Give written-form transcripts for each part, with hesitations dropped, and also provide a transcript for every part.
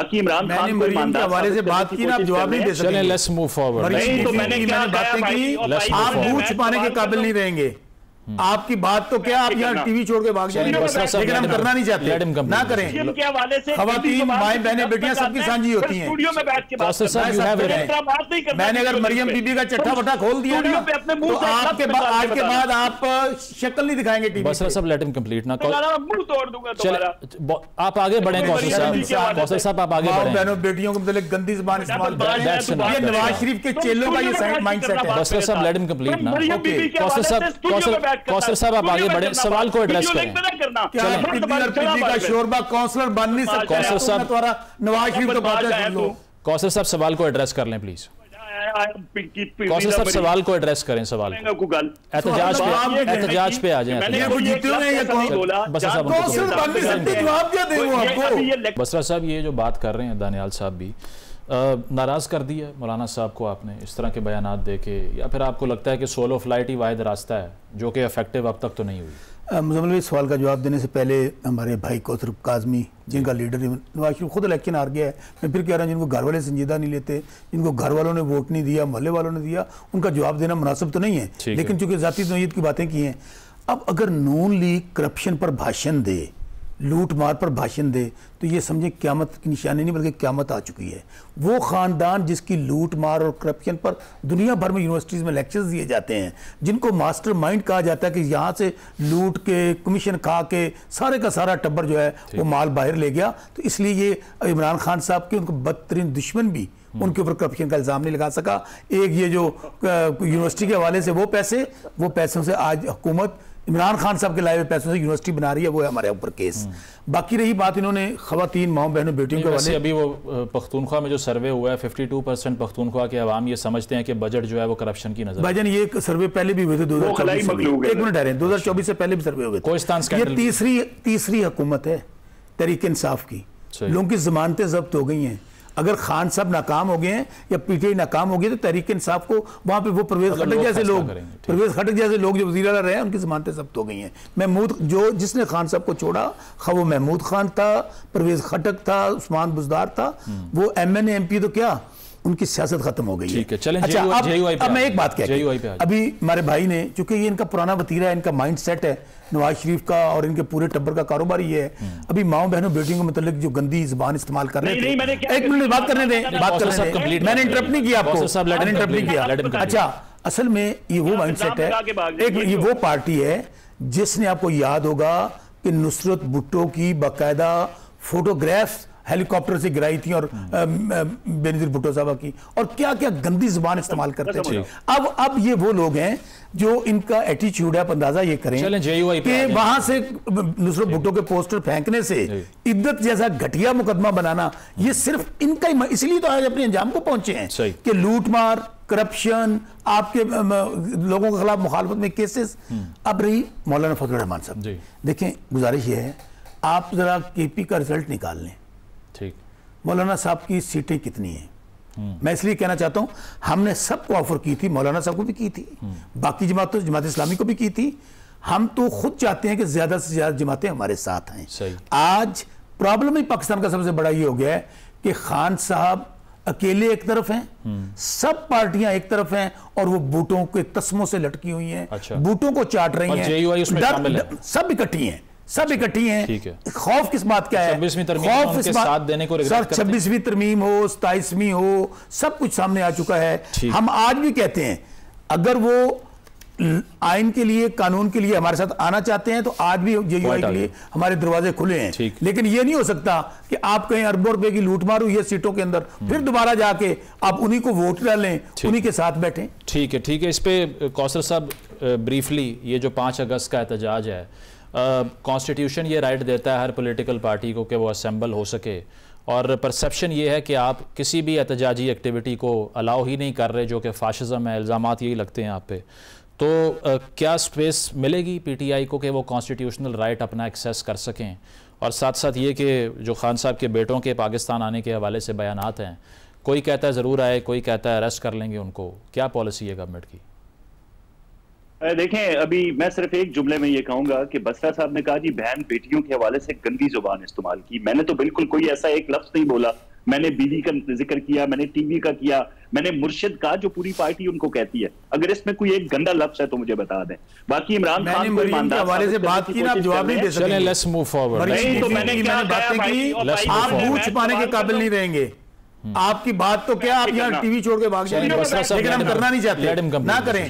कि इमरान खान को मरियम के हवाले से बात की ना, आप जवाब नहीं दे सकते। Let's move forward. नहीं तो मैंने क्या बातें की, आप मुंह छुपाने के काबिल नहीं रहेंगे। आपकी बात तो क्या, आप यहाँ टीवी छोड़ के भाग जाएंगे, लेकिन हम करना नहीं चाहते, ना करें। खवातीन, माएं, बहनें, बेटियां सबकी साझी होती हैं। मैंने अगर मरियम बीबी का चट्टा बट्टा खोल दिया ना, तो आपके आज के बाद आप शक्ल नहीं दिखाएंगे टीवी। बसरा साहब लेट हिम कंप्लीट ना, आप आगे बढ़ें। कौसर साहब आप आगे बढ़ें। बहनों बेटियों को मतलब गंदी जुबान इस्तेमाल, ये नवाज शरीफ के चेलों का ये माइंडसेट है। बसरा साहब लेट हिम कंप्लीट ना। कौसर साहब आप आगे बढ़े, सवाल को एड्रेस करें। का शोरबा काउंसलर बन नहीं सकता। कौसर साहब, नवाज शरीफ तो बात है, कौसर साहब सवाल को एड्रेस कर लें प्लीज। कौसर साहब सवाल को एड्रेस करें, सवाल एहतजाज पे आ जाएं। बसरा साहब ये जो बात कर रहे हैं दानियाल साहब भी नाराज़ कर दिया मौलाना साहब को आपने इस तरह के बयानात दे के, या फिर आपको लगता है कि सोलो फ्लाइट ही वाहिद रास्ता है जो कि इफेक्टिव अब तक तो नहीं हुई? मुजम्मिल इस सवाल का जवाब देने से पहले हमारे भाई कौसर काज़मी, जिनका लीडर नवाज शरीफ खुद इलेक्शन हार गया है, मैं फिर कह रहा हूँ जिनको घर वाले संजीदा नहीं लेते, जिनको घर वालों ने वोट नहीं दिया, मोहल्ले वालों ने दिया, उनका जवाब देना मुनासिब तो नहीं है, लेकिन चूंकि ज़ाती नोयत की बातें की हैं। अब अगर नून लीग करप्शन पर भाषण दे, लूट मार पर भाषण दे, तो ये समझे क़यामत की निशानी नहीं बल्कि क़यामत आ चुकी है। वो ख़ानदान जिसकी लूट मार और करप्शन पर दुनिया भर में यूनिवर्सिटीज़ में लेक्चर्स दिए जाते हैं, जिनको मास्टर माइंड कहा जाता है कि यहाँ से लूट के कमीशन खा के सारे का सारा टब्बर जो है वो माल बाहर ले गया, तो इसलिए ये इमरान खान साहब के उनको बदतरीन दुश्मन भी उनके ऊपर करप्शन का इल्ज़ाम नहीं लगा सका। एक ये जो यूनिवर्सिटी के हवाले से वो पैसों से आज हुकूमत इमरान खान साहब के लाए हुए पैसों से यूनिवर्सिटी बना रही है, वो है हमारे ऊपर केस। बाकी रही बात इन्होंने खवातीन, माओ बहनों, बेटियों के वाले, अभी वो पख्तूनख्वा में जो सर्वे हुआ है 52% पख्तूनख्वा के अवाम ये समझते हैं कि बजट जो है वो करप्शन की नजर। भाईजान ये सर्वे पहले भी हुए थे 2024 में, 1 मिनट 2024 से पहले भी सर्वे हुए थे। ये तीसरी हुकूमत है तहरीक इंसाफ की, लोगों की जमानतें जब्त हो गई हैं। अगर खान साहब नाकाम हो गए हैं या पीटीआई नाकाम हो गई तो तहरीक इंसाफ को वहां पे वो परवेज खटक जैसे लोग जो वज़ीर आला रहे हैं उनकी जमानतें जब्त हो गई हैं। महमूद जो जिसने खान साहब को छोड़ा, खा वो महमूद खान था, परवेज खटक था, उस्मान बुजदार था, वो MNA MP तो क्या उनकी सियासत खत्म हो गई है। अच्छा, अब मैं एक बात कहता हूं, अभी हमारे भाई ने, चूंकि ये इनका पुराना वतीरा है, इनका माइंड सेट है नवाज शरीफ का और इनके पूरे टब्बर का कारोबार ये है। अभी माओ बहनों बेटियों के मतलब जो गंदी जुबान इस्तेमाल कर रहे थे, एक मिनट बात करने दें, मैंने इंटरप्ट नहीं किया आपको, मैंने इंटरप्ट नहीं किया। अच्छा, असल में ये वो माइंड सेट है, एक ये वो पार्टी है जिसने, आपको याद होगा कि नुसरत भुट्टो की बाकायदा फोटोग्राफ्स हेलीकॉप्टर से गिराई थी और बेनजीर भुट्टो साहब की, और क्या क्या गंदी जुबान इस्तेमाल करते थे। अब ये वो लोग हैं जो इनका एटीट्यूड है। आप अंदाजा ये करें कि वहां से नुसरत भुट्टो के पोस्टर फेंकने से इद्दत जैसा घटिया मुकदमा बनाना, ये सिर्फ इनका ही, इसलिए तो आज अपने अंजाम को पहुंचे हैं कि लूट मार, करप्शन, आपके लोगों के खिलाफ मुखालफत में केसेस। अब रही मौलाना फजलुर रहमान साहब, देखें गुजारिश ये है आप जरा KP का रिजल्ट निकाल लें, ठीक, मौलाना साहब की सीटें कितनी हैं। मैं इसलिए कहना चाहता हूं, हमने सबको ऑफर की थी, मौलाना साहब को भी की थी, बाकी जमात इस्लामी को भी की थी। हम तो खुद चाहते हैं कि ज्यादा से ज्यादा जमातें हमारे साथ हैं। आज प्रॉब्लम ही पाकिस्तान का सबसे बड़ा ये हो गया है कि खान साहब अकेले एक तरफ हैं, सब पार्टियां एक तरफ हैं, और वो बूटों के तस्मों से लटकी हुई हैं। अच्छा। बूटों को चाट रही हैं, सब इकट्ठी हैं, सब इकट्ठी हैं। खौफ किस बात का है? 26वीं तरमीम हो, 27वीं हो, सब कुछ सामने आ चुका है। हम आज भी कहते हैं अगर वो आइन के लिए, कानून के लिए हमारे साथ आना चाहते हैं तो आज भी JUI के लिए हमारे दरवाजे खुले हैं। लेकिन ये नहीं हो सकता कि आप कहीं अरबों रुपए की लूट मार हुई है सीटों के अंदर, फिर दोबारा जाके आप उन्हीं को वोट डालें, उन्हीं के साथ बैठें। ठीक है। इस पे कौसर साहब ब्रीफली, ये जो 5 अगस्त का एहतजाज है, कॉन्स्टिट्यूशन ये राइट देता है हर पॉलिटिकल पार्टी को कि वो असेंबल हो सके, और परसेप्शन ये है कि आप किसी भी एहतजाजी एक्टिविटी को अलाउ ही नहीं कर रहे, जो कि फाशिज़म है, इल्ज़ामात यही लगते हैं आप पे। तो क्या स्पेस मिलेगी PTI को कि वो कॉन्स्टिट्यूशनल राइट अपना एक्सेस कर सकें? और साथ साथ ये कि जो खान साहब के बेटों के पाकिस्तान आने के हवाले से बयानात हैं, कोई कहता है ज़रूर आए, कोई कहता है अरेस्ट कर लेंगे उनको, क्या पॉलिसी है गवर्नमेंट की? देखें, अभी मैं सिर्फ एक जुमले में ये कहूंगा कि बसरा साहब ने कहा जी बहन बेटियों के हवाले से गंदी जुबान इस्तेमाल की। मैंने तो बिल्कुल कोई ऐसा एक लफ्ज नहीं बोला। मैंने बीवी का जिक्र किया, मैंने टीवी का किया, मैंने मुर्शिद का, जो पूरी पार्टी उनको कहती है। अगर इसमें कोई एक गंदा लफ्ज है तो मुझे बता दें। बाकी इमरान खान को ईमानदार हवाले से बात की ना, आप जवाब नहीं दे सकते। Let's move forward. नहीं तो मैंने बातें की, आप मुंह छुपाने के काबिल नहीं रहेंगे। आपकी बात तो क्या, आप यहाँ टीवी छोड़ के भाग जाएंगे, लेकिन हम करना नहीं चाहते, ना करें।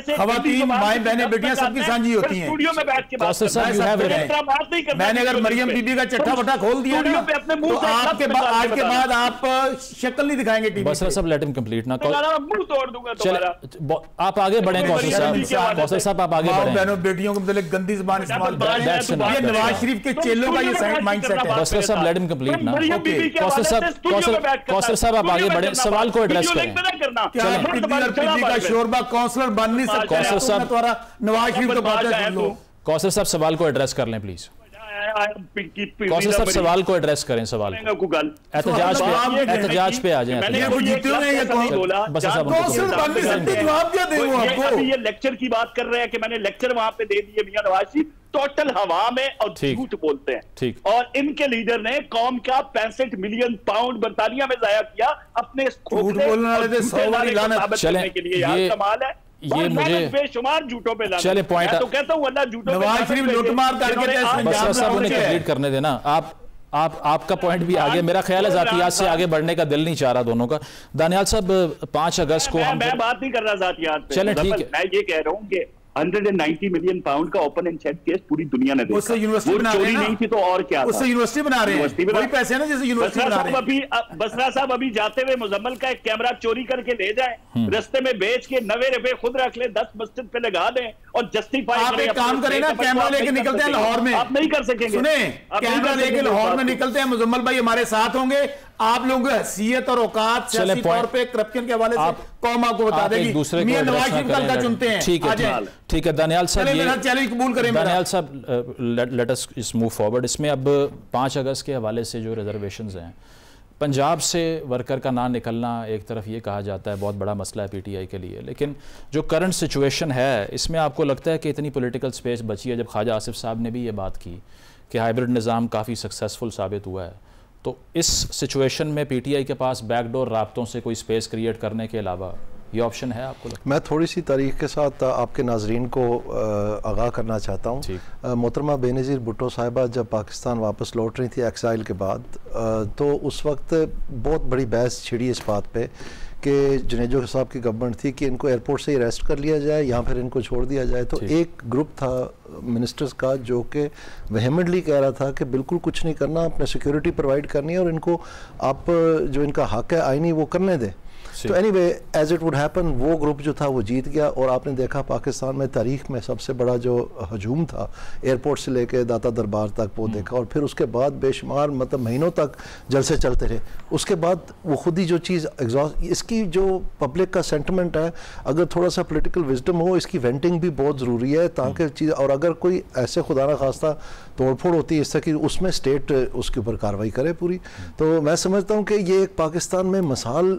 खवातीन, माएं, बहनें, बेटियां सबकी साझी होती हैं। मैंने अगर मरियम बीबी का चट्टा वट्टा खोल दिया ना, तो आपके आज के बाद आप शक्ल नहीं दिखाएंगे टीवी। बसरा साहब लेट हिम कंप्लीट ना, मुंह तोड़ दूंगा तुम्हारा। आप आगे बढ़ें कौसर साहब, आप आगे बढ़ें। बहनों बेटियों को मतलब गंदी जुबान इस्तेमाल कर रहे हैं, ये नवाज शरीफ के चेलों का ये माइंडसेट है। बसरा साहब लेट हिम कंप्लीट ना। कौसर साहब आप आगे बढ़े, सवाल को एड्रेस करें। का शोरबा काउंसलर बन नहीं सकता। कौसर साहब, नवाज शरीफ को बात कर लो। कौसर साहब सवाल को एड्रेस कर लें प्लीज। कौसर साहब सवाल को एड्रेस करें, सवाल एहतजाज पे आ जाए। ये लेक्चर की बात कर रहे हैं कि मैंने लेक्चर वहां पे दे दिए मियां नवाज शरीफ, टोटल हवा में और झूठ बोलते हैं। ठीक। और इनके लीडर ने कौम का 65 मिलियन पाउंड बर्तानिया में जाया किया अपने कमाल है। ये मुझे बेशुमार झूठों पे लाना। चले पॉइंट तो कहता हूं अल्लाह झूठों पे नवाज शरीफ लूटमार करके कंप्लीट करने देना। आपका पॉइंट भी आगे, मेरा ख्याल है ज़ातियात से आगे बढ़ने का दिल नहीं चाह रहा दोनों का। दानियाल साहब 5 अगस्त को मैं बात नहीं कर रहा ज़ातियात पे। चलें ठीक है, मैं ये कह रहा हूँ कि 190 मिलियन पाउंड का ओपन एंड शट केस पूरी दुनिया ने देखा। उससे यूनिवर्सिटी बना रहे हैं, नहीं थी तो और क्या, उससे यूनिवर्सिटी बना रहे हैं, वही पैसे हैं ना जैसे यूनिवर्सिटी बना रहे हैं। बसरा साहब अभी जाते हुए मुजम्मल का एक कैमरा चोरी करके ले जाए, रास्ते में बेच के 90 रुपए खुद रख ले, 10 मस्जिद पे लगा दें और जस्टिफाई। आप एक काम करें ना, कैमरा लेके निकलते हैं लाहौर में। आप नहीं कर सकेंगे। सुने, कैमरा लेके लाहौर में निकलते हैं, मुजम्मल भाई हमारे साथ होंगे। आप लोगों की हैसियत और औकात सियासी तौर पे करप्शन के हवाले से कौम आपको बता देगी। मियां नवाज शरीफ कल का चुनते हैं। ठीक है दानियाल साहब, मेरा चैलेंज कबूल करें। दानियाल साहब लेट अस मूव फॉरवर्ड। इसमें अब 5 अगस्त के हवाले से जो रिजर्वेशंस हैं, पंजाब से वर्कर का ना निकलना एक तरफ ये कहा जाता है बहुत बड़ा मसला है पीटीआई के लिए, लेकिन जो करंट सिचुएशन है इसमें आपको लगता है कि इतनी पॉलिटिकल स्पेस बची है? जब ख्वाजा आसिफ साहब ने भी ये बात की कि हाइब्रिड निज़ाम काफ़ी सक्सेसफुल साबित हुआ है, तो इस सिचुएशन में पीटीआई के पास बैकडोर राब्तों से कोई स्पेस क्रिएट करने के अलावा ये ऑप्शन है आपको लगता है? मैं थोड़ी सी तारीख के साथ आपके नाजरीन को आगाह करना चाहता हूँ। मोहतरमा बेनज़ीर भुट्टो साहिबा जब पाकिस्तान वापस लौट रही थी एक्साइल के बाद, तो उस वक्त बहुत बड़ी बहस छिड़ी इस बात पे कि जनेजो साहब की गवर्नमेंट थी कि इनको एयरपोर्ट से अरेस्ट कर लिया जाए या फिर इनको छोड़ दिया जाए। तो एक ग्रुप था मिनिस्टर्स का जो कि वेहेमेंटली कह रहा था कि बिल्कुल कुछ नहीं करना, अपने सिक्योरिटी प्रोवाइड करनी है और इनको आप जो इनका हक है आईनी वो करने दें। तो anyway as it would happen वो ग्रुप जो था वो जीत गया और आपने देखा पाकिस्तान में तारीख में सबसे बड़ा जो हजूम था एयरपोर्ट से लेके दाता दरबार तक वो देखा और फिर उसके बाद बेशुमार मतलब महीनों तक जलसे चलते रहे। उसके बाद वो खुद ही जो चीज़ एग्जॉस्ट, इसकी जो पब्लिक का सेंटिमेंट है, अगर थोड़ा सा पोलिटिकल विजडम हो इसकी वेंटिंग भी बहुत ज़रूरी है ताकि चीज़, और अगर कोई ऐसे खुदा न खास्ता तोड़फोड़ होती है इस तरह की, उसमें स्टेट उसके ऊपर कार्रवाई करे पूरी। तो मैं समझता हूँ कि ये एक पाकिस्तान में मिसाल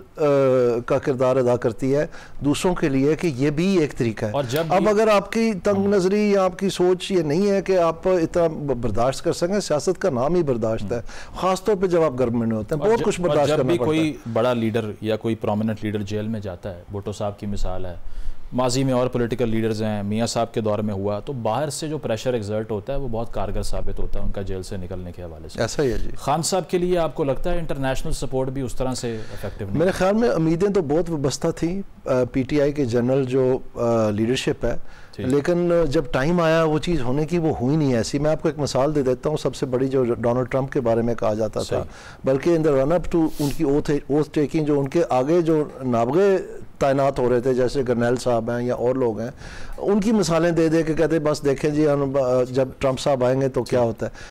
का किरदार अदा करती है दूसरों के लिए कि ये भी एक तरीका है। और जब अब अगर आपकी तंग नजरी या आपकी सोच ये नहीं है कि आप इतना बर्दाश्त कर सकें, सियासत का नाम ही बर्दाश्त है, खासतौर पे जब आप गवर्नमेंट में होते हैं बहुत कुछ बर्दाश्त करना पड़ता है। कोई बड़ा लीडर या कोई प्रोमिनेंट लीडर जेल में जाता है, भुट्टो साहब की मिसाल है, माजी में और पॉलिटिकल लीडर्स हैं, मियाँ साहब के दौर में हुआ, तो बाहर से जो प्रेशर एक्सर्ट होता है वो बहुत कारगर साबित होता है उनका जेल से निकलने के हवाले से। ऐसा ही है जी। खान साहब के लिए आपको लगता है इंटरनेशनल सपोर्ट भी उस तरह से इफेक्टिव नहीं? मेरे ख्याल में उम्मीदें तो बहुत वाबस्ता थी पीटीआई के जनरल जो लीडरशिप है, लेकिन जब टाइम आया वो चीज़ होने की वो हुई नहीं ऐसी। मैं आपको एक मिसाल दे देता हूँ, सबसे बड़ी जो डोनाल्ड ट्रंप के बारे में कहा जाता था, बल्कि in the run up to उनकी ओथ टेकिंग जो उनके आगे जो नाबगे तैनात हो रहे थे जैसे गर्नेल साहब हैं या और लोग हैं, उनकी मिसालें दे दे के कहते बस देखें जी जब ट्रंप साहब आएंगे तो क्या होता है।